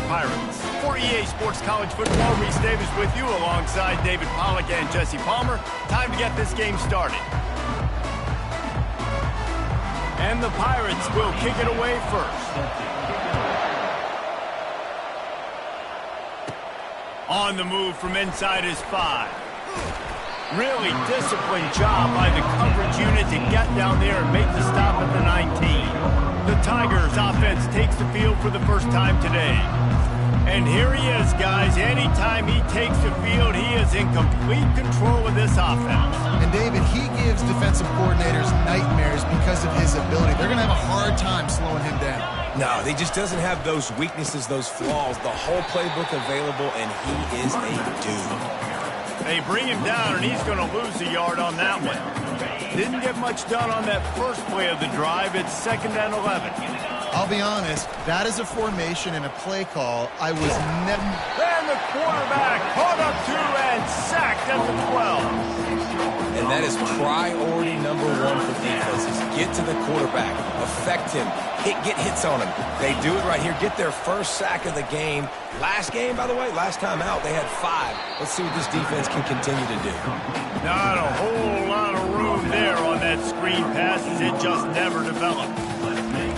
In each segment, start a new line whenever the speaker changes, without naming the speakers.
Pirates. For EA Sports College Football, Reese Davis with you alongside David Pollack and Jesse Palmer. Time to get this game started. And the Pirates will kick it away first. On the move from inside his 5. Really disciplined job by the coverage unit to get down there and make the stop at the 19. The Tigers offense takes the field for the first time today. And here he is, guys. Anytime he takes the field, he is in complete control of this offense.
And David, he gives defensive coordinators nightmares because of his ability. They're going to have a hard time slowing him down.
No, he just doesn't have those weaknesses, those flaws, the whole playbook available, and he is a dude.
They bring him down, and he's going to lose a yard on that one. Didn't get much done on that first play of the drive. It's 2nd and 11.
I'll be honest, that is a formation and a play call I was never...
And the quarterback caught up to and sacked at the 12.
And that is priority number 1 for defenses. Get to the quarterback, affect him, get hits on him. They do it right here, get their first sack of the game. Last game, by the way, last time out, they had 5. Let's see what this defense can continue to do.
Not a whole lot of room there on that screen pass as it just never developed.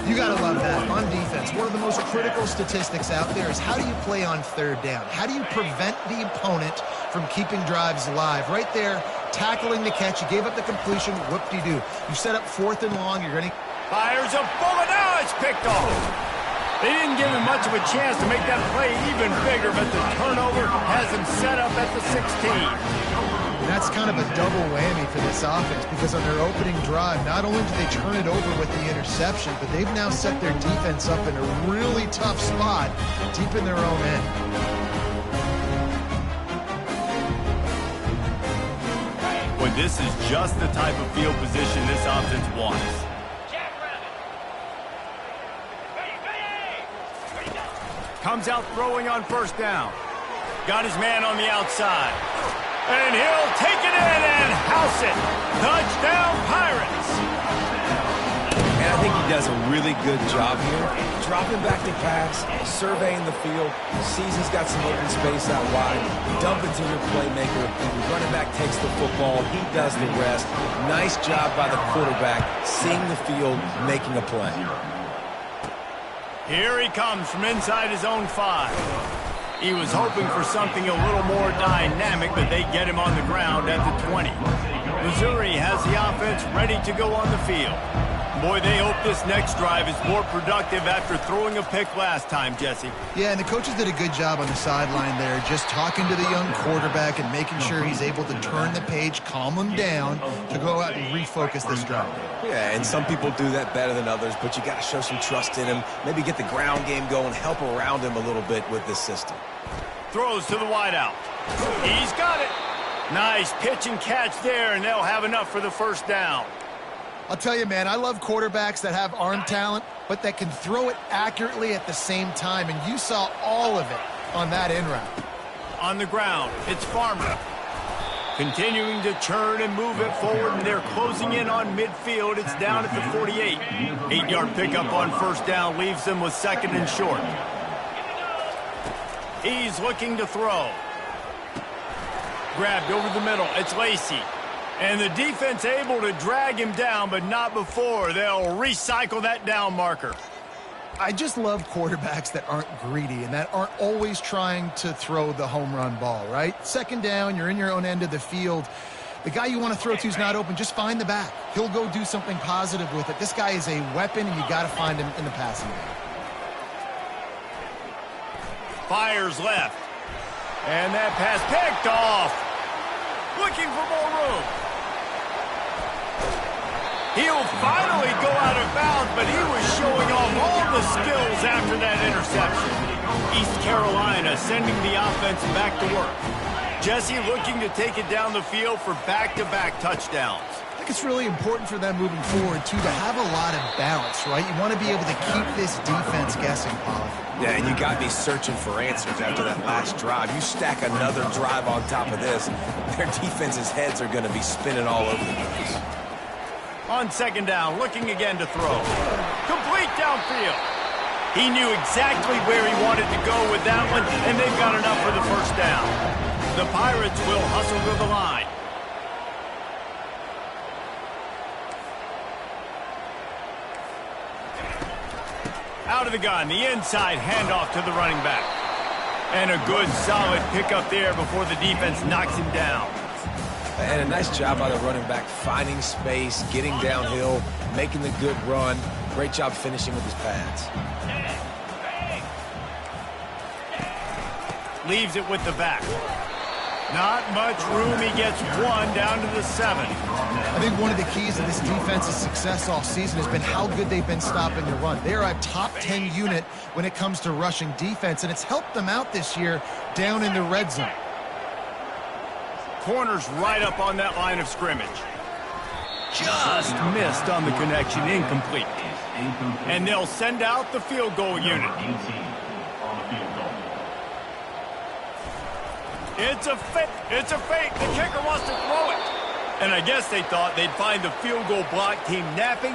You got to love that. On defense, one of the most critical statistics out there is how do you play on 3rd down? How do you prevent the opponent from keeping drives alive? Right there, tackling the catch. You gave up the completion. Whoop-de-doo. You set up 4th and long. You're going to...
Fires a bullet. Now it's picked off. They didn't give him much of a chance to make that play even bigger, but the turnover has him set up at the 16.
That's kind of a double whammy for this offense because on their opening drive, not only did they turn it over with the interception, but they've now set their defense up in a really tough spot deep in their own end.
Well, this is just the type of field position this offense wants. Comes out throwing on 1st down. Got his man on the outside. And he'll take it in and house it. Touchdown, Pirates.
And I think he does a really good job here. Dropping back to pass, surveying the field, sees he's got some open space out wide, dump it to your playmaker. The running back takes the football. He does the rest. Nice job by the quarterback, seeing the field, making a play.
Here he comes from inside his own 5. He was hoping for something a little more dynamic, but they get him on the ground at the 20. Missouri has the offense ready to go on the field. Boy, they hope this next drive is more productive after throwing a pick last time, Jesse.
Yeah, and the coaches did a good job on the sideline there, just talking to the young quarterback and making sure he's able to turn the page, calm him down to go out and refocus this drive.
Yeah, and some people do that better than others, but you got to show some trust in him, maybe get the ground game going, help around him a little bit with this system.
Throws to the wideout. He's got it. Nice pitch and catch there, and they'll have enough for the 1st down.
I'll tell you, man, I love quarterbacks that have arm talent, but that can throw it accurately at the same time, and you saw all of it on that in route.
On the ground, it's Farmer. Continuing to turn and move it forward, and they're closing in on midfield. It's down at the 48. 8-yard pickup on 1st down leaves them with 2nd and short. He's looking to throw. Grabbed over the middle. It's Lacey. And the defense able to drag him down, but not before. They'll recycle that down marker.
I just love quarterbacks that aren't greedy and that aren't always trying to throw the home run ball, right? 2nd down, you're in your own end of the field. The guy you want to throw to is not open. Just find the back. He'll go do something positive with it. This guy is a weapon, and you got to find him in the passing game.
Fires left. And that pass picked off. Looking for more room. He'll finally go out of bounds, but he was showing off all the skills after that interception. East Carolina sending the offense back to work. Jesse looking to take it down the field for back-to-back touchdowns.
I think it's really important for them moving forward, too, to have a lot of balance, right? You want to be able to keep this defense guessing, Pollock.
Yeah, and you got me searching for answers after that last drive. You stack another drive on top of this, their defense's heads are going to be spinning all over the place.
On 2nd down, looking again to throw. Complete downfield. He knew exactly where he wanted to go with that one, and they've got enough for the first down. The Pirates will hustle to the line. Out of the gun, the inside handoff to the running back. And a good, solid pickup there before the defense knocks him down.
And a nice job by the running back, finding space, getting downhill, making the good run. Great job finishing with his pads.
Leaves it with the back. Not much room. He gets one down to the 7.
I think one of the keys to this defense's success all season has been how good they've been stopping the run. They are a top 10 unit when it comes to rushing defense, and it's helped them out this year down in the red zone.
Corner's right up on that line of scrimmage. Just missed on the connection, incomplete. And they'll send out the field goal unit. It's a fake. It's a fake. The kicker wants to throw it. And I guess they thought they'd find the field goal block team napping.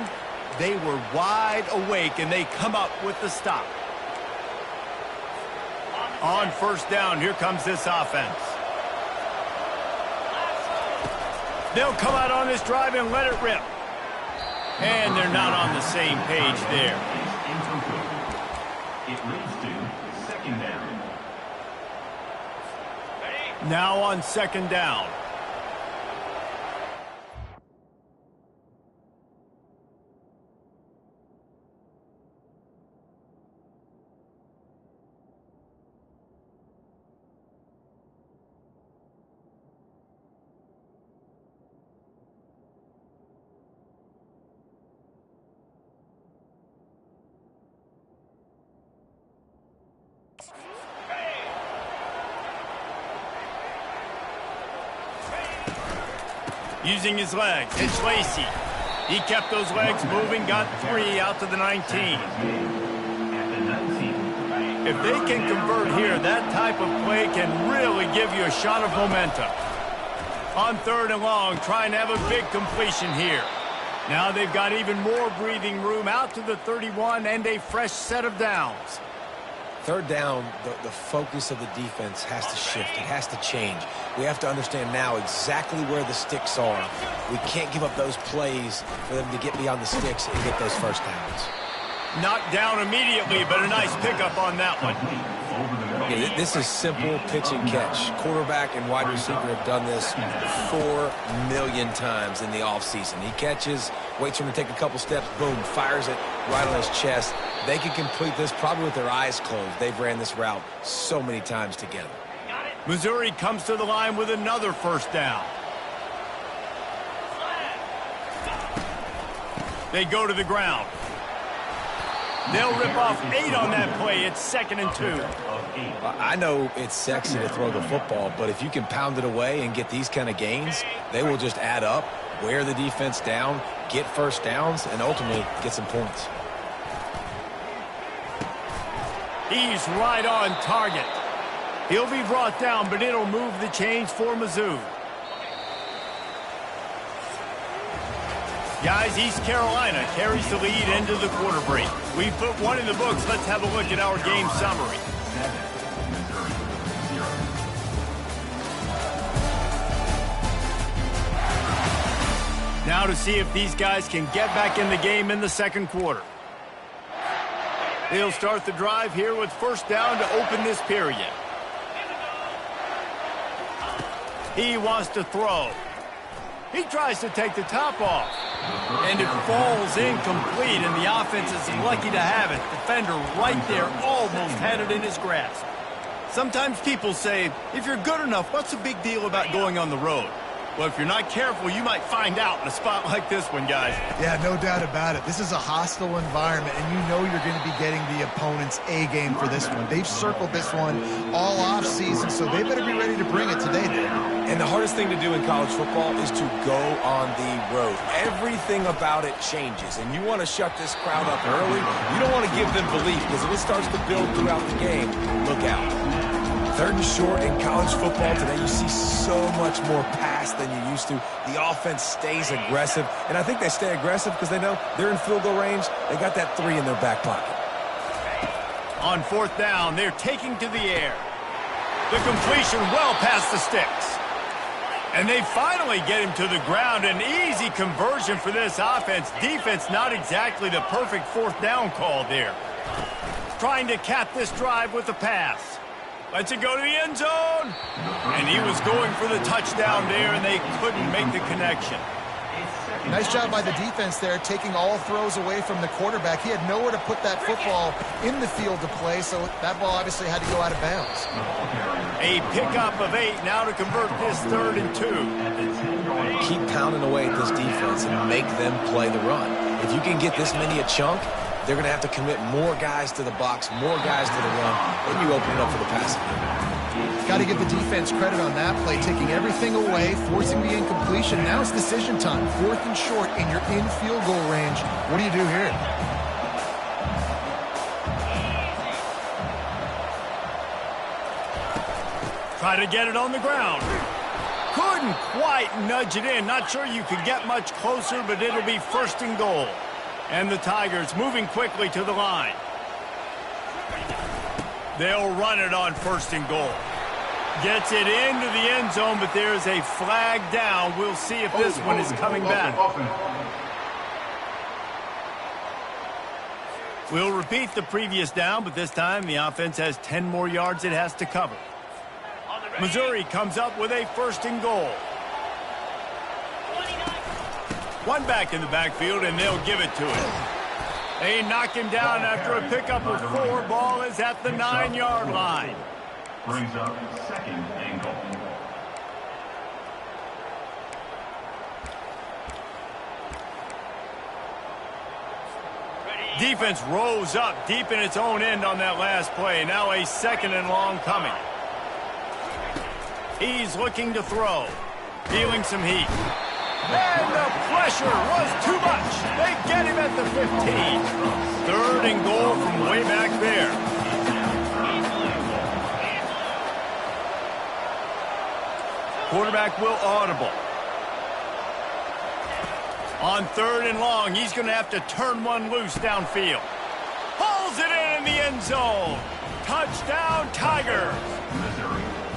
They were wide awake, and they come up with the stop. On first down, here comes this offense. They'll come out on this drive and let it rip. And they're not on the same page there.
It leads to second down.
Now on second down. Using his legs, it's Lacey. He kept those legs moving, got 3 out to the 19. If they can convert here, that type of play can really give you a shot of momentum. On third and long, trying to have a big completion here. Now they've got even more breathing room out to the 31 and a fresh set of downs.
Third down, the focus of the defense has to shift. It has to change. We have to understand now exactly where the sticks are. We can't give up those plays for them to get beyond the sticks and get those first downs.
Knocked down immediately, but a nice pickup on that one.
Yeah, this is simple pitch and catch. Quarterback and wide receiver have done this 4 million times in the offseason. He catches, waits for him to take a couple steps, boom, fires it right on his chest. They can complete this probably with their eyes closed. They've ran this route so many times together.
Missouri comes to the line with another first down. They go to the ground. They'll rip off 8 on that play. It's 2nd and 2.
I know it's sexy to throw the football, but if you can pound it away and get these kind of gains, they will just add up, wear the defense down, get first downs, and ultimately get some points.
He's right on target. He'll be brought down, but it'll move the chains for Mizzou. Guys, East Carolina carries the lead into the quarter break. We put one in the books. Let's have a look at our game summary. Now to see if these guys can get back in the game in the second quarter. They'll start the drive here with first down to open this period. He wants to throw. He tries to take the top off. And it falls incomplete, and the offense is lucky to have it. Defender right there almost had it in his grasp. Sometimes people say, if you're good enough, what's the big deal about going on the road? Well, if you're not careful, you might find out in a spot like this one, guys.
Yeah, no doubt about it. This is a hostile environment, and you know you're going to be getting the opponent's A game for this one. They've circled this one all off season, so they better be ready to bring it today, Dave.
And the hardest thing to do in college football is to go on the road. Everything about it changes, and you want to shut this crowd up early. You don't want to give them belief, because if it starts to build throughout the game, look out. Third and short in college football today, you see so much more pass than you used to. The offense stays aggressive, and I think they stay aggressive because they know they're in field goal range. They got that 3 in their back pocket.
On fourth down, they're taking to the air. The completion well past the sticks. And they finally get him to the ground. An easy conversion for this offense. Defense not exactly the perfect fourth down call there. Trying to cap this drive with a pass. Lets it go to the end zone. And he was going for the touchdown there, and they couldn't make the connection.
Nice job by the defense there, taking all throws away from the quarterback. He had nowhere to put that football in the field to play, so that ball obviously had to go out of bounds.
A pickup of 8 now to convert this 3rd and 2.
Keep pounding away at this defense and make them play the run. If you can get this many a chunk, they're going to have to commit more guys to the box, more guys to the run, then you open it up for the passing game.
Got to give the defense credit on that play, taking everything away, forcing the incompletion. Now it's decision time. 4th and short, and you're in field goal range. What do you do here?
Try to get it on the ground. Couldn't quite nudge it in. Not sure you could get much closer, but it'll be 1st and goal. And the Tigers moving quickly to the line. They'll run it on 1st and goal. Gets it into the end zone, but there's a flag down. We'll see if this one is coming back. We'll repeat the previous down, but this time the offense has 10 more yards it has to cover. Missouri comes up with a 1st and goal. One back in the backfield, and they'll give it to him. They knock him down after a pickup of 4. Ball is at the 9-yard line.
Brings up 2nd and goal.
Defense rose up deep in its own end on that last play. Now a 2nd and long coming. He's looking to throw. Feeling some heat. And the pressure was too much. They get him at the 15. 3rd and goal from way back there. Quarterback will audible. On 3rd and long, he's going to have to turn one loose downfield. Pulls it in the end zone. Touchdown, Tigers.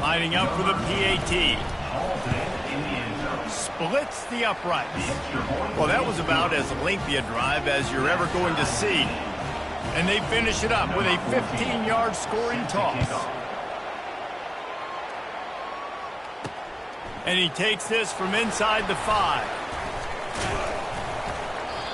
Lining up for the PAT. Splits the uprights. Well, that was about as lengthy a drive as you're ever going to see. And they finish it up with a 15-yard scoring toss. And he takes this from inside the 5.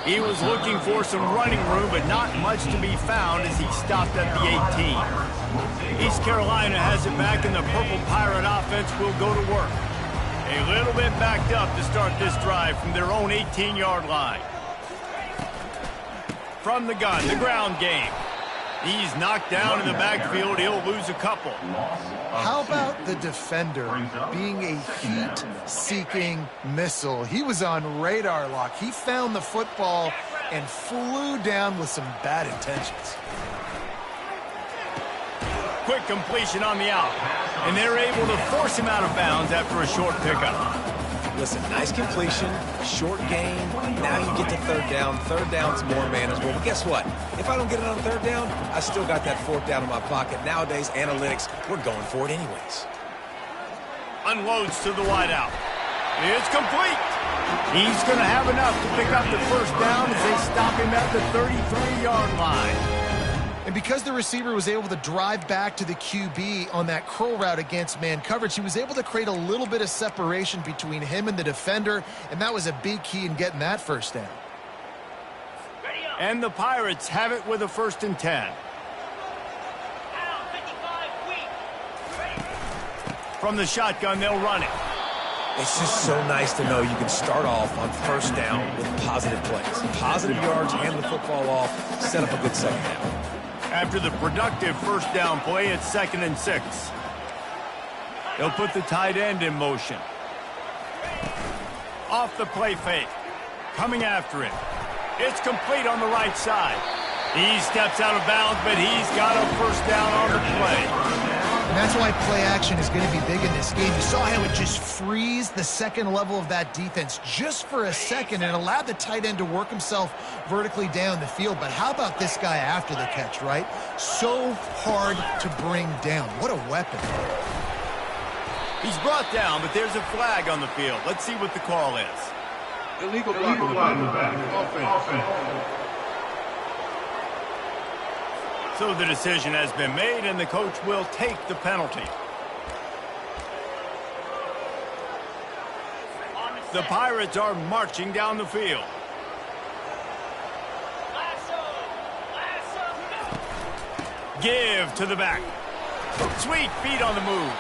He was looking for some running room, but not much to be found as he stopped at the 18. East Carolina has it back, and the Purple Pirate offense will go to work. A little bit backed up to start this drive from their own 18-yard line. From the gun, the ground game. He's knocked down in the backfield. He'll lose a couple.
How about the defender being a heat-seeking missile? He was on radar lock. He found the football and flew down with some bad intentions.
Quick completion on the out. And they're able to force him out of bounds after a short pickup.
Listen, nice completion, short gain. Now you get to 3rd down. 3rd down's more manageable. But guess what? If I don't get it on 3rd down, I still got that 4th down in my pocket. Nowadays, analytics, we're going for it anyways.
Unloads to the wideout. It's complete. He's going to have enough to pick up the 1st down as they stop him at the 33-yard line.
And because the receiver was able to drive back to the QB on that curl route against man coverage, he was able to create a little bit of separation between him and the defender, and that was a big key in getting that 1st down.
And the Pirates have it with a 1st and 10. From the shotgun, they'll run it.
It's just so nice to know you can start off on 1st down with positive plays. Positive yards, hand the football off, set up a good 2nd down.
After the productive 1st down play, it's 2nd and 6. They'll put the tight end in motion. Off the play fake. Coming after it. It's complete on the right side. He steps out of bounds, but he's got a 1st down on the play.
And that's why play action is going to be big in this game. You saw how it just frees the second level of that defense just for a second and allowed the tight end to work himself vertically down the field. But how about this guy after the catch, right? So hard to bring down. What a weapon.
He's brought down, but there's a flag on the field. Let's see what the call is.
Illegal block in the back. Offense.
So the decision has been made, and the coach will take the penalty. The Pirates are marching down the field. Give to the back. Sweet feet on the move.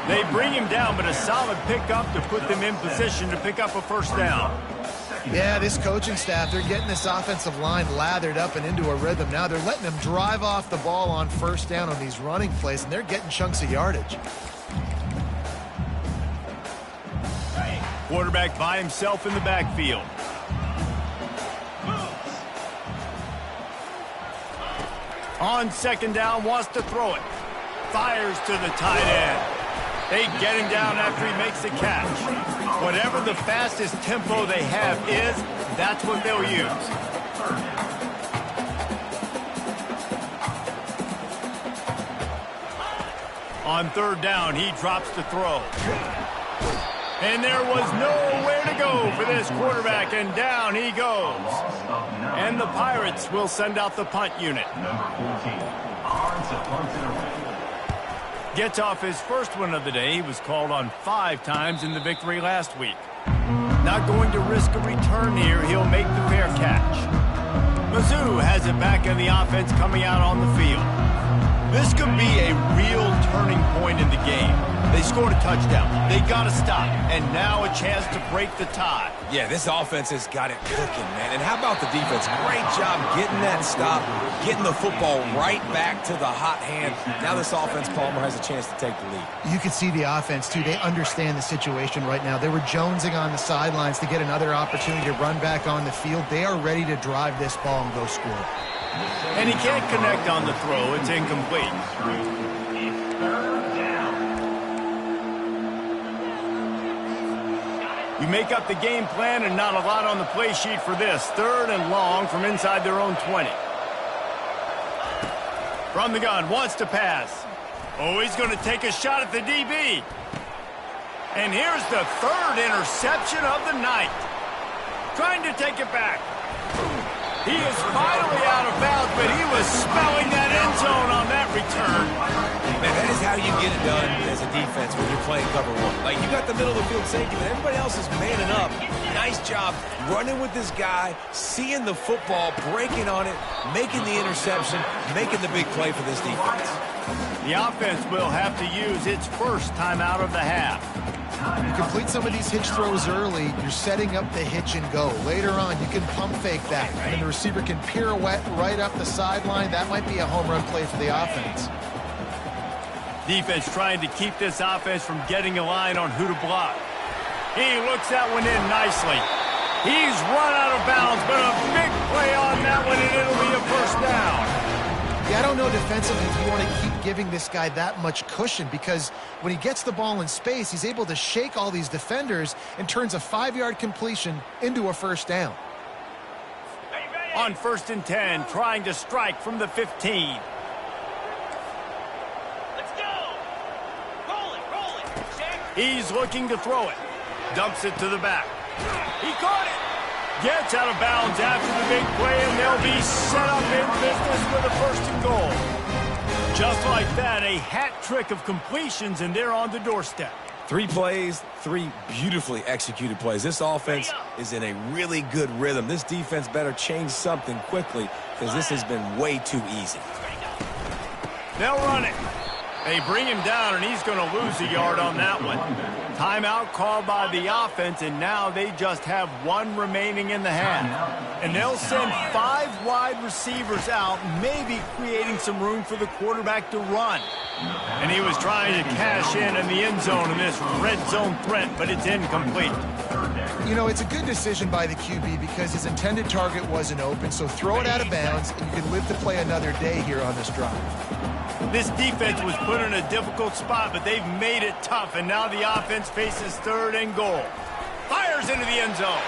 They bring him down, but a solid pickup to put them in position to pick up a first down.
Yeah, this coaching staff, they're getting this offensive line lathered up and into a rhythm. Now they're letting them drive off the ball on first down on these running plays, and they're getting chunks of yardage.
Quarterback by himself in the backfield. On second down, wants to throw it. Fires to the tight end. They get him down after he makes the catch. Whatever the fastest tempo they have is, that's what they'll use. On third down, he drops to throw. And there was nowhere to go for this quarterback, and down he goes. And the Pirates will send out the punt unit.
Number 14. Odds of punts in a row.
Gets off his first one of the day. He was called on 5 times in the victory last week. Not going to risk a return here. He'll make the fair catch. Mizzou has it back in the offense coming out on the field. This could be a real turning point in the game. They scored a touchdown. They got to stop. And now a chance to break the tie.
Yeah, this offense has got it cooking, man. And how about the defense? Great job getting that stop, getting the football right back to the hot hand. Now this offense, Palmer, has a chance to take the lead.
You can see the offense, too. They understand the situation right now. They were jonesing on the sidelines to get another opportunity to run back on the field. They are ready to drive this ball and go score.
And he can't connect on the throw. It's incomplete.
It's third down.
You make up the game plan and not a lot on the play sheet for this. Third and long from inside their own 20. From the gun, wants to pass. Oh, he's going to take a shot at the DB. And here's the third interception of the night. Trying to take it back. He is finally out of bounds, but he was smelling that end zone on that return.
Man, that is how you get it done as a defense when you're playing cover one. Like, you got the middle of the field safety, but everybody else is manning up. Nice job running with this guy, seeing the football, breaking on it, making the interception, making the big play for this defense.
The offense will have to use its first timeout of the half.
You complete some of these hitch throws early, you're setting up the hitch and go. Later on, you can pump fake that, and the receiver can pirouette right up the sideline. That might be a home run play for the offense.
Defense trying to keep this offense from getting a line on who to block. He looks that one in nicely. He's run out of bounds, but a big play on that one, and it'll be a first down.
Yeah, I don't know defensively if you want to keep giving this guy that much cushion, because when he gets the ball in space, he's able to shake all these defenders and turns a 5-yard completion into a first down.
On 1st and 10, trying to strike from the 15.
Let's go! Roll it!
He's looking to throw it. Dumps it to the back. He caught it! Gets out of bounds after the big play, and they'll be set up in business with a 1st and goal. Just like that, a hat trick of completions, and they're on the doorstep.
3 plays, 3 beautifully executed plays. This offense is in a really good rhythm. This defense better change something quickly, because this has been way too easy.
They'll run it. They bring him down, and he's going to lose a yard on that one. Timeout called by the offense, and now they just have 1 remaining in the half. And they'll send 5 wide receivers out, maybe creating some room for the quarterback to run. And he was trying to cash in the end zone in this red zone threat, but it's incomplete.
You know, it's a good decision by the QB because his intended target wasn't open, so throw it out of bounds, and you can live to play another day here on this drive.
This defense was put in a difficult spot, but they've made it tough, and now the offense faces 3rd and goal. Fires into the end zone.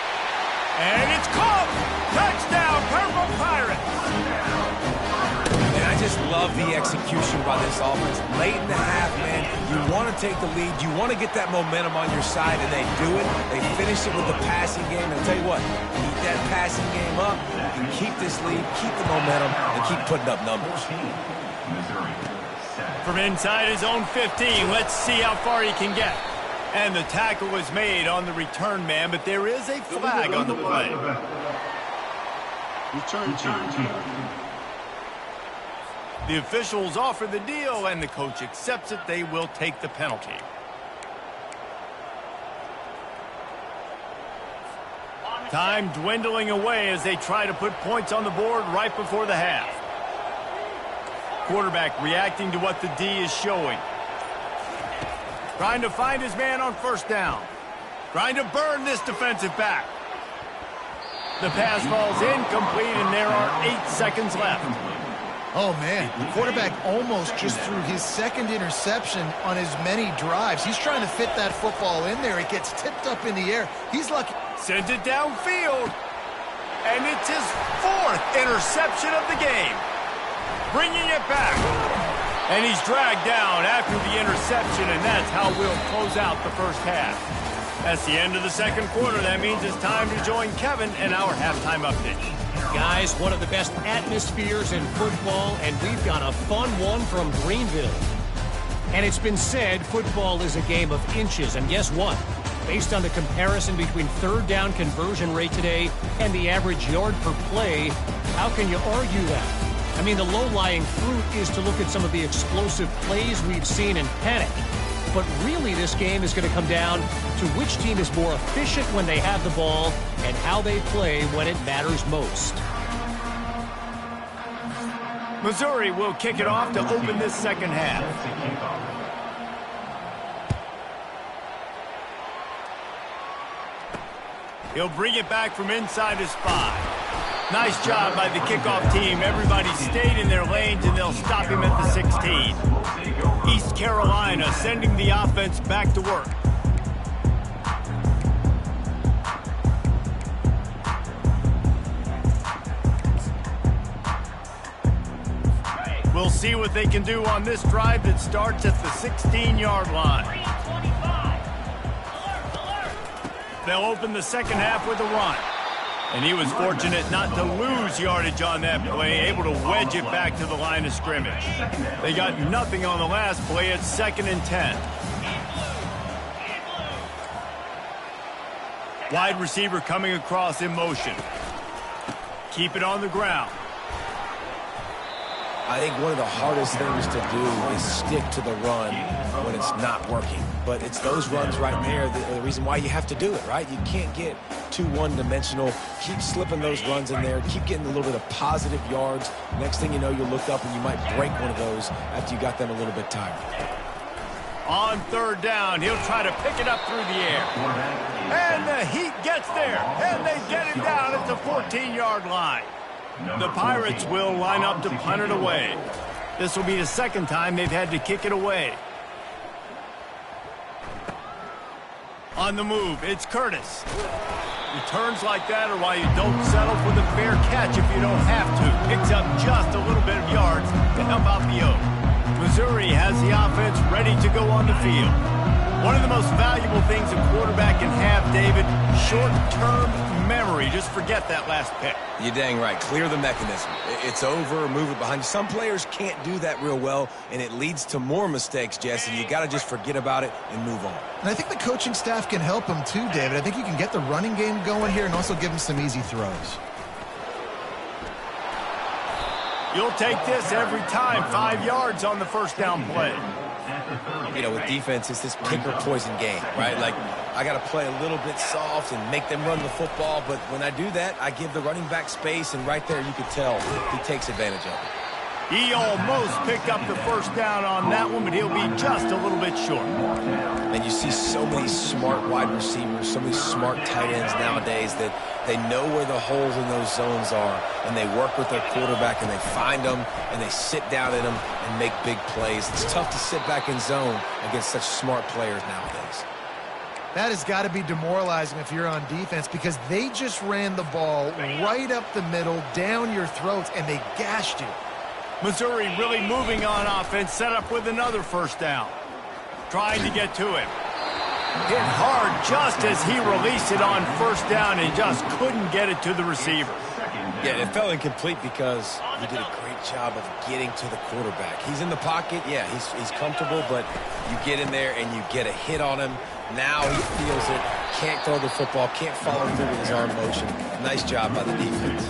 And it's caught! Touchdown, Purple Pirates!
And I just love the execution by this offense. Late in the half, man, you want to take the lead. You want to get that momentum on your side, and they do it. They finish it with the passing game. And I'll tell you what, keep that passing game up, you keep this lead, keep the momentum, and keep putting up numbers.
From inside his own 15, let's see how far he can get. And the tackle was made on the return man, but there is a flag on the play.
Return team.
The officials offer the deal, and the coach accepts it. They will take the penalty. Time dwindling away as they try to put points on the board right before the half. Quarterback reacting to what the D is showing. Trying to find his man on 1st down. Trying to burn this defensive back. The pass falls incomplete, and there are 8 seconds left.
Oh, man, the quarterback almost just threw his 2nd interception on as many drives. He's trying to fit that football in there. It gets tipped up in the air. He's lucky.
Sends it downfield. And it's his 4th interception of the game. Bringing it back. And he's dragged down after the interception, and that's how we'll close out the first half. That's the end of the 2nd quarter. That means it's time to join Kevin and our halftime update.
Guys, one of the best atmospheres in football, and we've got a fun one from Greenville. And it's been said football is a game of inches, and guess what? Based on the comparison between 3rd down conversion rate today and the average yard per play, how can you argue that? I mean, the low-lying fruit is to look at some of the explosive plays we've seen in panic. But really, this game is going to come down to which team is more efficient when they have the ball and how they play when it matters most.
Missouri will kick it off to open this 2nd half. He'll bring it back from inside his 5. Nice job by the kickoff team. Everybody stayed in their lanes, and they'll stop him at the 16. East Carolina sending the offense back to work. We'll see what they can do on this drive that starts at the 16-yard line. They'll open the 2nd half with a run. And he was fortunate not to lose yardage on that play, able to wedge it back to the line of scrimmage. They got nothing on the last play. It's 2nd and 10. Wide receiver coming across in motion. Keep it on the ground.
I think one of the hardest things to do is stick to the run when it's not working. But it's those runs right there the reason why you have to do it, right? You can't get too one-dimensional. Keep slipping those runs in there. Keep getting a little bit of positive yards. Next thing you know, you'll look up and you might break one of those after you got them a little bit tired.
On 3rd down, he'll try to pick it up through the air. And the heat gets there. And they get him down at the 14-yard line. The Pirates will line up to punt it away. This will be the 2nd time they've had to kick it away. On the move, it's Curtis. Returns like that are why you don't settle for the fair catch if you don't have to. Picks up just a little bit of yards to help out the Oak. Missouri has the offense ready to go on the field. One of the most valuable things a quarterback can have, David, short-term memory. Just forget that last pick.
You're dang right. Clear the mechanism. It's over, move it behind you. Some players can't do that real well, and it leads to more mistakes, Jesse. You got to just forget about it and move on.
And I think the coaching staff can help him too, David. I think you can get the running game going here and also give him some easy throws.
You'll take this every time. 5 yards on the 1st down play.
You know, with defense, it's this pick or poison game, right? Like, I got to play a little bit soft and make them run the football, but when I do that, I give the running back space, and right there you could tell he takes advantage of it.
He almost picked up the first down on that one, but he'll be just a little bit short.
And you see so many smart wide receivers, so many smart tight ends nowadays that they know where the holes in those zones are, and they work with their quarterback, and they find them, and they sit down in them and make big plays. It's tough to sit back in zone against such smart players nowadays.
That has got to be demoralizing if you're on defense, because they just ran the ball right up the middle, down your throats, and they gashed you.
Missouri really moving on offense, set up with another first down. Trying to get to him. Hit hard just as he released it on first down and just couldn't get it to the receiver.
Yeah, it fell incomplete because he did a great job of getting to the quarterback. He's in the pocket. Yeah, he's comfortable, but you get in there and you get a hit on him. Now he feels it. Can't throw the football. Can't follow through with his arm motion. Nice job by the defense.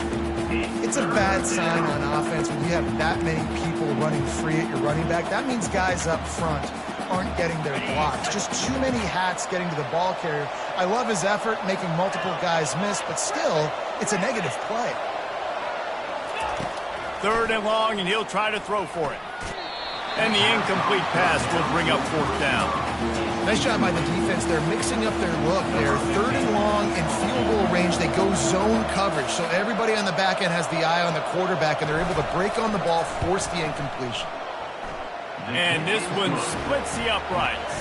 It's a bad sign on offense when you have that many people running free at your running back. That means guys up front aren't getting their blocks. Just too many hats getting to the ball carrier. I love his effort, making multiple guys miss, but still, it's a negative play.
3rd and long, and he'll try to throw for it. And the incomplete pass will bring up 4th down.
Nice job by the defense. They're mixing up their look. They're 3rd and long in field goal range. They go zone coverage, so everybody on the back end has the eye on the quarterback, and they're able to break on the ball, force the incompletion.
And this one splits the uprights.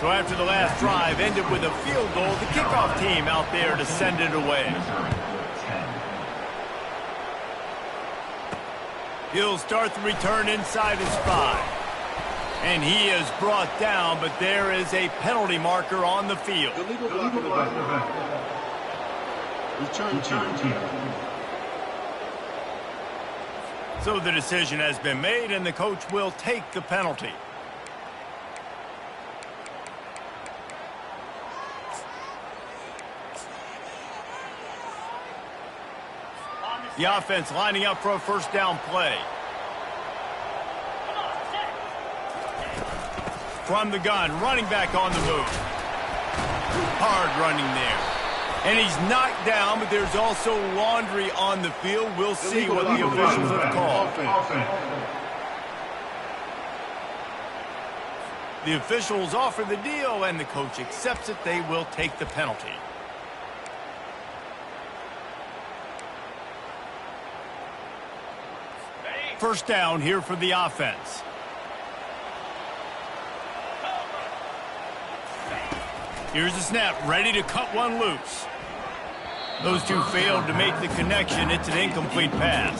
So after the last drive ended with a field goal, the kickoff team out there to send it away. He'll start the return inside his 5. And he is brought down, but there is a penalty marker on the field.
Illegal block in the back. Return team.
So the decision has been made, and the coach will take the penalty. The offense lining up for a first down play. From the gun, running back on the move. Hard running there. And he's knocked down, but there's also laundry on the field. We'll see what the officials have called. The officials offer the deal, and the coach accepts it. They will take the penalty. First down here for the offense. Here's the snap, ready to cut one loose. Those two failed to make the connection. It's an incomplete pass.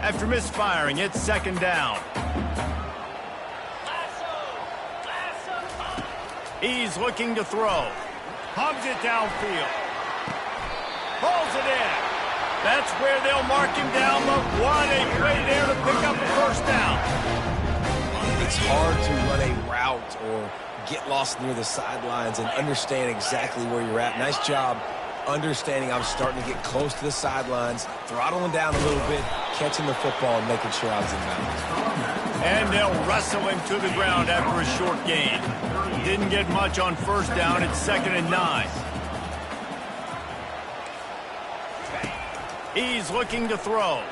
After misfiring, it's 2nd down. He's looking to throw. Pumps it downfield. Pulls it in. That's where they'll mark him down, but what a play there to pick up a first down.
It's hard to run a route or get lost near the sidelines and understand exactly where you're at. Nice job understanding I'm starting to get close to the sidelines, throttling down a little bit, catching the football and making sure I was in bounds.
And they'll wrestle him to the ground after a short gain. Didn't get much on first down. It's 2nd and 9. He's looking to throw.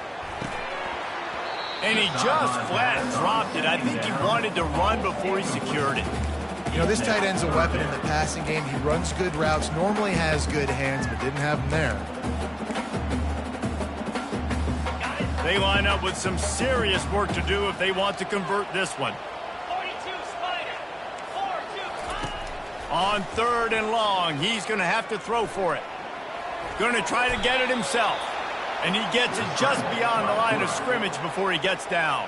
And he just flat dropped it. I think he wanted to run before he secured it.
You know, this tight end's a weapon in the passing game. He runs good routes, normally has good hands, but didn't have them there.
They line up with some serious work to do if they want to convert this one.
42 Spider. 4-2.
On 3rd and long, he's going to have to throw for it. Going to try to get it himself. And he gets it just beyond the line of scrimmage before he gets down.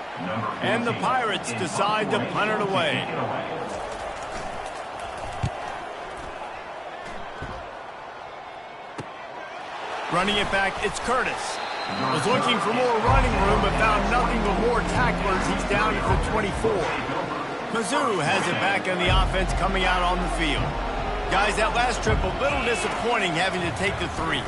And the Pirates decide to punt it away. Running it back, it's Curtis. Was looking for more running room, but found nothing but more tacklers. He's down at the 24. Mizzou has it back on the offense coming out on the field. Guys, that last trip, a little disappointing having to take the 3.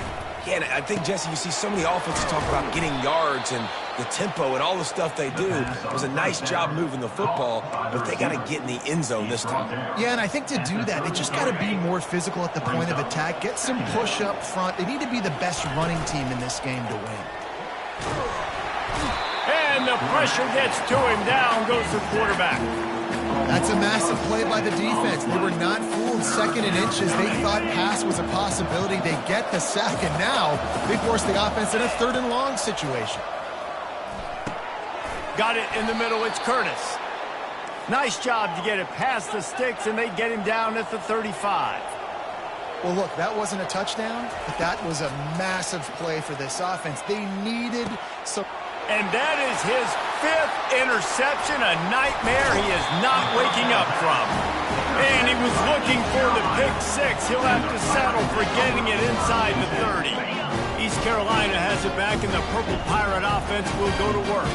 Yeah, and I think, Jesse, you see so many offenses talk about getting yards and the tempo, and all the stuff they do. It was a nice job moving the football, but they got to get in the end zone this time.
Yeah, and I think to do that, they just got to be more physical at the point of attack, get some push up front. They need to be the best running team in this game to win.
And the pressure gets to him. Down goes the quarterback.
That's a massive play by the defense. They were not fooled. Second and inches. They thought pass was a possibility. They get the sack, and now they force the offense in a 3rd and long situation.
Got it in the middle. It's Curtis. Nice job to get it past the sticks, and they get him down at the 35.
Well, look, that wasn't a touchdown, but that was a massive play for this offense. They needed some...
And that is his 5th interception, a nightmare he is not waking up from. And he was looking for the pick 6. He'll have to settle for getting it inside the 30. East Carolina has it back, and the Purple Pirate offense will go to work.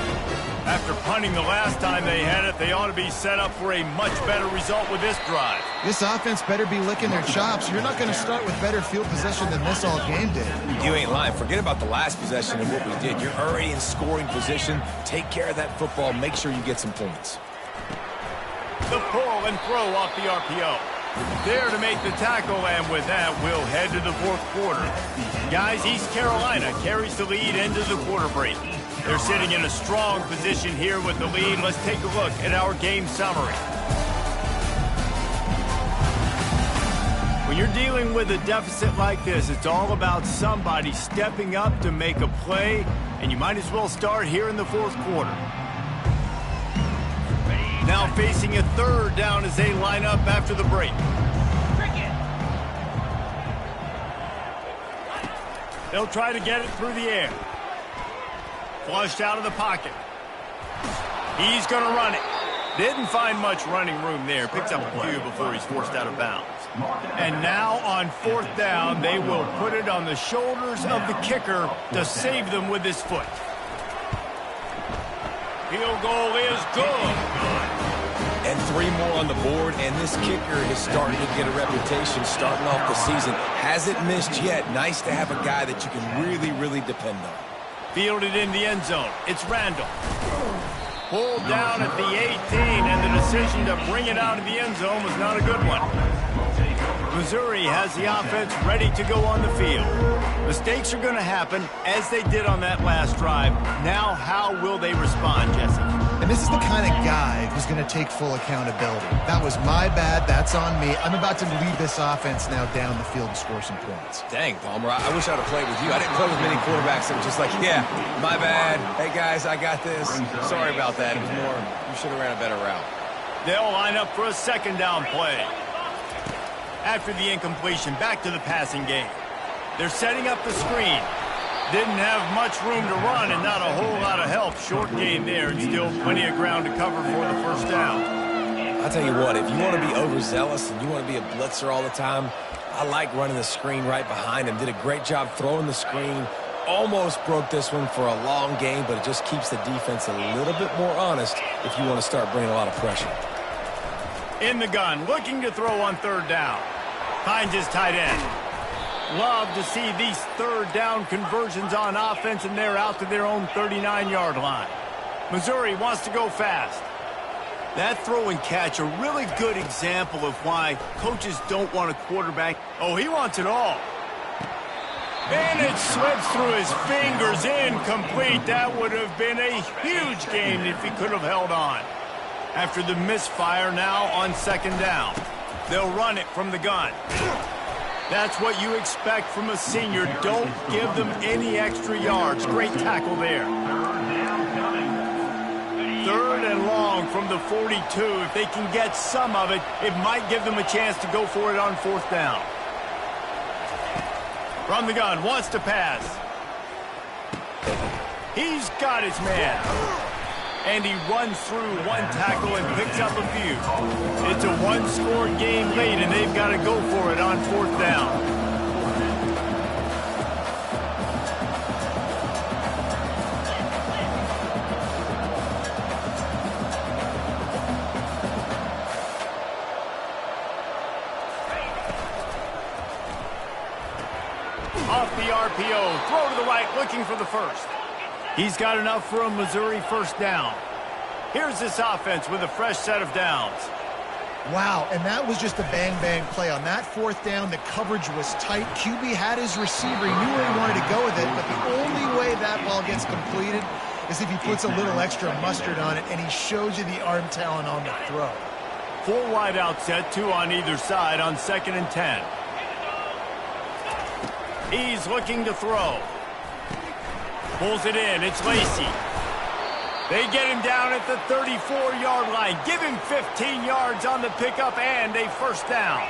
After punting the last time they had it, they ought to be set up for a much better result with this drive.
This offense better be licking their chops. You're not going to start with better field possession than this all game did.
You ain't lying. Forget about the last possession and what we did. You're already in scoring position. Take care of that football. Make sure you get some points.
The pull and throw off the RPO. There to make the tackle, and with that, we'll head to the 4th quarter. Guys, East Carolina carries the lead into the quarter break. They're sitting in a strong position here with the lead. Let's take a look at our game summary. When you're dealing with a deficit like this, it's all about somebody stepping up to make a play, and you might as well start here in the 4th quarter. Now facing a 3rd down as they line up after the break. They'll try to get it through the air. Flushed out of the pocket. He's going to run it. Didn't find much running room there. Picks up a few before he's forced out of bounds. And now on 4th down, they will put it on the shoulders of the kicker to save them with his foot. Field goal is good.
And 3 more on the board, and this kicker is starting to get a reputation starting off the season. Hasn't missed yet. Nice to have a guy that you can really, really depend on.
Fielded in the end zone. It's Randall. Pulled down at the 18, and the decision to bring it out of the end zone was not a good one. Missouri has the offense ready to go on the field. Mistakes are going to happen, as they did on that last drive. Now, how will they respond, Jesse?
And this is the kind of guy who's going to take full accountability. That was my bad. That's on me. I'm about to lead this offense now down the field and score some points.
Dang, Palmer, I wish I'd have played with you. I didn't play with many quarterbacks that were just like, yeah, my bad. Hey, guys, I got this. Sorry about that. It was more, you should have ran a better route.
They'll line up for a 2nd down play. After the incompletion, back to the passing game. They're setting up the screen. Didn't have much room to run and not a whole lot of help. Short game there and still plenty of ground to cover for the 1st down.
I'll tell you what, if you want to be overzealous and you want to be a blitzer all the time, I like running the screen right behind him. Did a great job throwing the screen. Almost broke this one for a long game, but it just keeps the defense a little bit more honest if you want to start bringing a lot of pressure.
In the gun, looking to throw on 3rd down. Finds his tight end. Love to see these 3rd down conversions on offense, and they're out to their own 39-yard line. Missouri wants to go fast. That throw and catch, a really good example of why coaches don't want a quarterback. Oh, he wants it all. And it slips through his fingers, incomplete. That would have been a huge game if he could have held on. After the misfire, now on 2nd down. They'll run it from the gun. That's what you expect from a senior. Don't give them any extra yards. Great tackle there. 3rd and long from the 42. If they can get some of it, it might give them a chance to go for it on 4th down. From the gun, wants to pass. He's got his man. And he runs through 1 tackle and picks up a few. It's a 1-score game late, and they've got to go for it on 4th down. Off the RPO, throw to the right, looking for the 1st. He's got enough for a Missouri first down. Here's this offense with a fresh set of downs.
Wow, and that was just a bang-bang play. On that fourth down, the coverage was tight. QB had his receiver. He knew where he wanted to go with it, but the only way that ball gets completed is if he puts a little extra mustard on it, and he shows you the arm talent on the throw.
4 wide out set, 2 on either side on 2nd and 10. He's looking to throw. Pulls it in. It's Lacey. They get him down at the 34-yard line. Give him 15 yards on the pickup and a first down.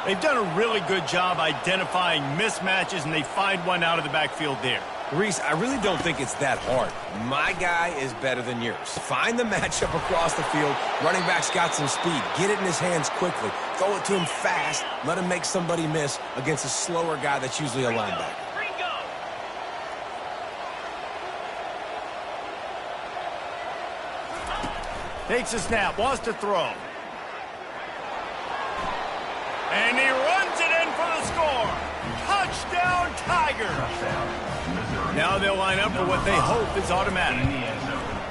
They've done a really good job identifying mismatches, and they find one out of the backfield there.
Reese, I really don't think it's that hard. My guy is better than yours. Find the matchup across the field. Running back's got some speed. Get it in his hands quickly. Throw it to him fast. Let him make somebody miss against a slower guy that's usually a linebacker.
Takes a snap, wants to throw. And he runs it in for the score. Touchdown, Tigers. Now they'll line up for what they hope is automatic.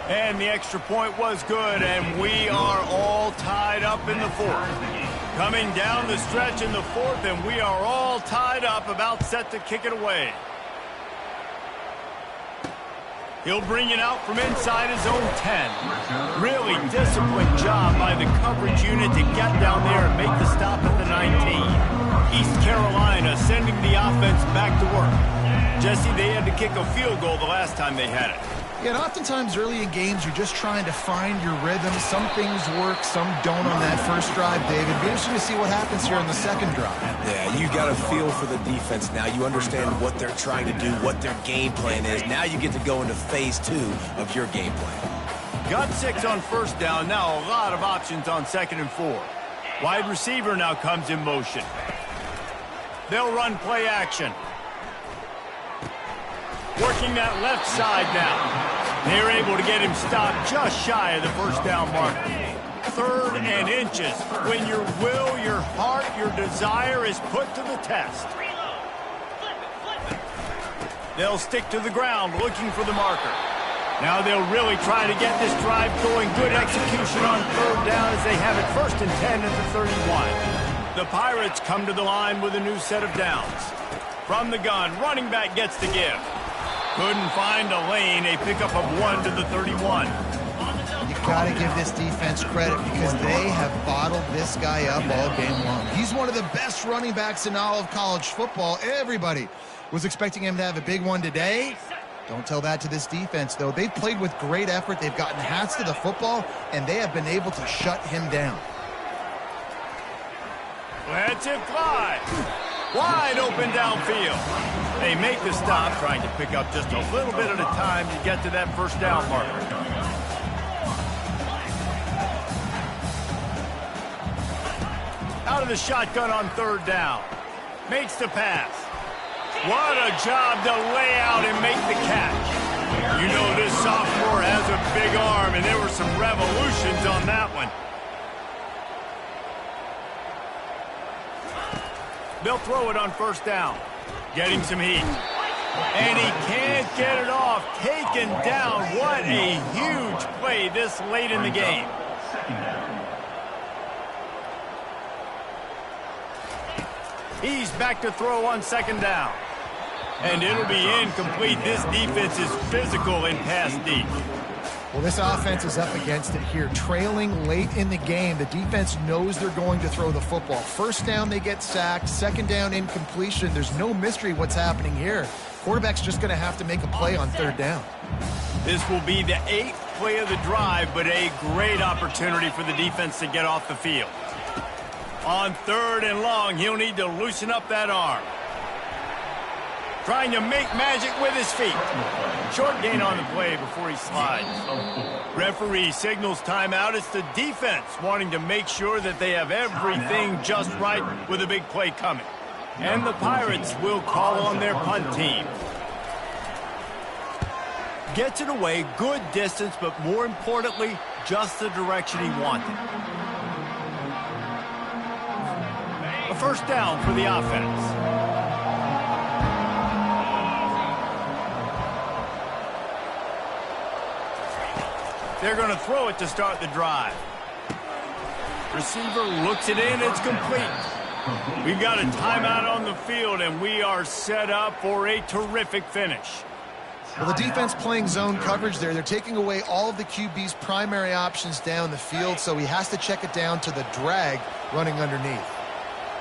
And the extra point was good, and we are all tied up in the 4th. Coming down the stretch in the 4th, and we are all tied up, about set to kick it away. He'll bring it out from inside his own 10. Really disciplined job by the coverage unit to get down there and make the stop at the 19. East Carolina sending the offense back to work. Jesse, they had to kick a field goal the last time they had it.
Yeah, and oftentimes early in games, you're just trying to find your rhythm. Some things work, some don't on that first drive, David. It'll be interesting to see what happens here on the second drive.
Yeah, you got a feel for the defense now. You understand what they're trying to do, what their game plan is. Now you get to go into phase 2 of your game plan.
Got 6 on first down. Now a lot of options on 2nd and 4. Wide receiver now comes in motion. They'll run play action. Working that left side now. They're able to get him stopped just shy of the first down marker. 3rd and inches. When your will, your heart, your desire is put to the test. They'll stick to the ground looking for the marker. Now they'll really try to get this drive going. Good execution on 3rd down as they have it 1st and 10 at the 31. The Pirates come to the line with a new set of downs. From the gun, running back gets the give. Couldn't find a lane, a pickup of 1 to the 31.
You got to give this defense credit because they have bottled this guy up all game long. He's one of the best running backs in all of college football. Everybody was expecting him to have a big one today. Don't tell that to this defense, though. They've played with great effort. They've gotten hats to the football, and they have been able to shut him down.
Let's it fly. Wide open downfield. They make the stop, trying to pick up just a little bit at a time to get to that first down marker. Out of the shotgun on 3rd down. Makes the pass. What a job to lay out and make the catch. You know this sophomore has a big arm, and there were some revolutions on that one. They'll throw it on 1st down. Getting some heat. And he can't get it off. Taken down. What a huge play this late in the game. He's back to throw on 2nd down. And it'll be incomplete. This defense is physical in pass deep.
Well, this offense is up against it here. Trailing late in the game, the defense knows they're going to throw the football. 1st down, they get sacked. 2nd down, incompletion. There's no mystery what's happening here. Quarterback's just going to have to make a play on 3rd down.
This will be the 8th play of the drive, but a great opportunity for the defense to get off the field. On 3rd and long, he'll need to loosen up that arm. Trying to make magic with his feet. Short gain on the play before he slides. Referee signals timeout. It's the defense wanting to make sure that they have everything just right with a big play coming. And the Pirates will call on their punt team. Gets it away, good distance, but more importantly, just the direction he wanted. A first down for the offense. They're going to throw it to start the drive. Receiver looks it in. It's complete. We've got a timeout on the field, and we are set up for a terrific finish.
Well, the defense playing zone coverage there. They're taking away all of the QB's primary options down the field, so he has to check it down to the drag running underneath.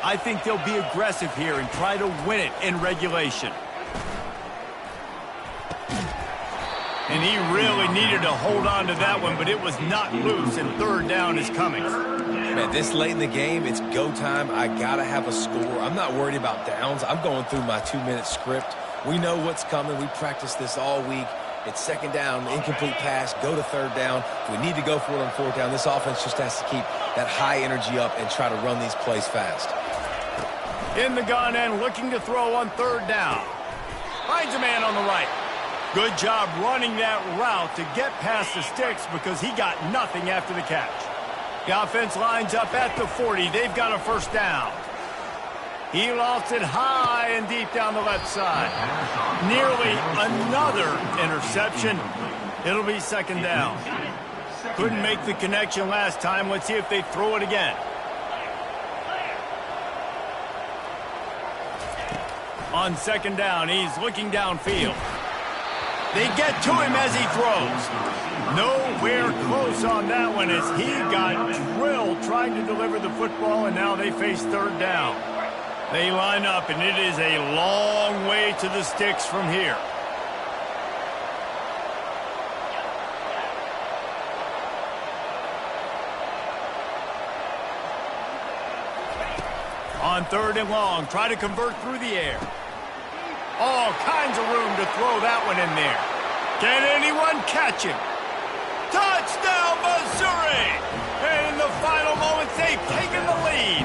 I think they'll be aggressive here and try to win it in regulation. And he really needed to hold on to that one, but it was not loose, and third down is coming.
Man, this late in the game, it's go time. I got to have a score. I'm not worried about downs. I'm going through my 2-minute script. We know what's coming. We practiced this all week. It's second down, incomplete pass, go to third down. If we need to go for it on fourth down, this offense just has to keep that high energy up and try to run these plays fast.
In the gun and looking to throw on third down. Finds a man on the right. Good job running that route to get past the sticks because he got nothing after the catch. The offense lines up at the 40. They've got a first down. He lost it high and deep down the left side. Nearly another interception. It'll be second down. Couldn't make the connection last time. Let's see if they throw it again. On second down, he's looking downfield. They get to him as he throws. Nowhere close on that one as he got drilled trying to deliver the football, and now they face third down. They line up, and it is a long way to the sticks from here. On third and long, try to convert through the air. All kinds of room to throw that one in there. Can anyone catch him? Touchdown, Missouri! And in the final moments, they've taken the lead.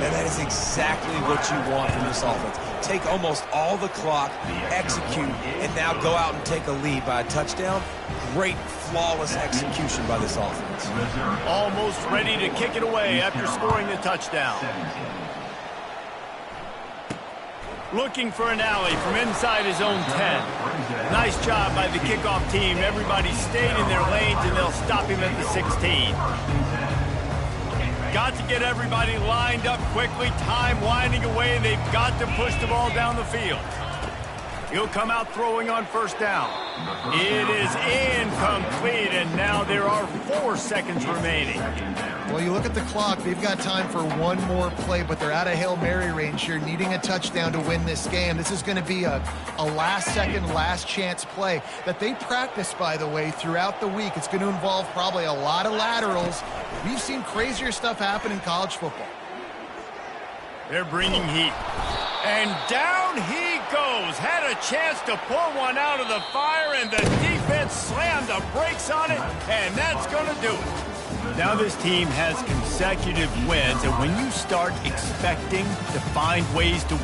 And that is exactly what you want from this offense. Take almost all the clock, execute, and now go out and take a lead by a touchdown. Great, flawless execution by this offense.
Almost ready to kick it away after scoring the touchdown. Looking for an alley from inside his own 10. Nice job by the kickoff team. Everybody stayed in their lanes, and they'll stop him at the 16. Got to get everybody lined up quickly. Time winding away. They've got to push the ball down the field. He'll come out throwing on first down. It is incomplete, and now there are 4 seconds remaining.
Well, you look at the clock. They've got time for one more play, but they're out of Hail Mary range here, needing a touchdown to win this game. This is going to be a last-second, last-chance play that they practice, by the way, throughout the week. It's going to involve probably a lot of laterals. We've seen crazier stuff happen in college football.
They're bringing heat. And down he goes. Had a chance to pull one out of the fire, and the defense slammed the brakes on it, and that's going to do it. Now this team has consecutive wins, and when you start expecting to find ways to